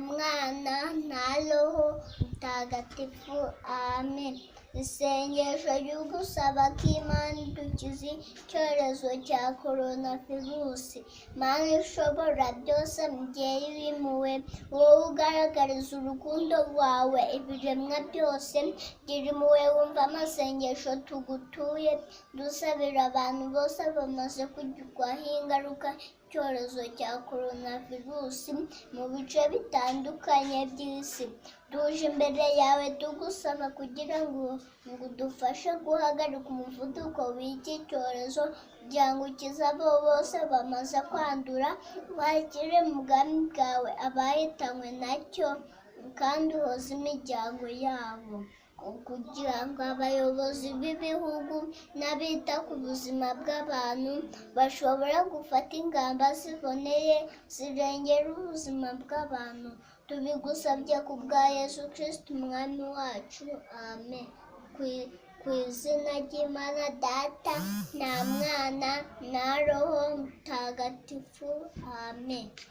mwana na roho mutagatifu amen. Isengesho ryo gusaba ko Imana idukiza icyorezo cya coronavirusi. Mana ishobora byose, mubyeyi w'impuhwe, wowe ugaragariza urukundo rwawe ibiremwa byose, gira impuhwe wumva amasengesho tugutuye, dusabira abantu bose bamaze kugirwaho ingaruka icyorezo cya coronavirusi mu bice bitandukanye by'isi. Tuje imbere yawe tugusaba kugira ngo udufashe guhagarika umuvuduko w'iki cyorezo, kugira ngo ukize abo bose bamaze kwandura, wakire mu bwami bwawe abahitanywe nacyo, kandi uhoze imiryango yabo. Kugira ngo abayobozi b'ibihugu n'abita ku buzima bw'abantu bashobora gufata ingamba ziboneye zirengera ubuzima bw'abantu, tubigusabye ku bwa Yesu Kristo umwami wacu, amen. Ku izina ry'Imana Data na Mwana na Roho Mutagatifu, amen.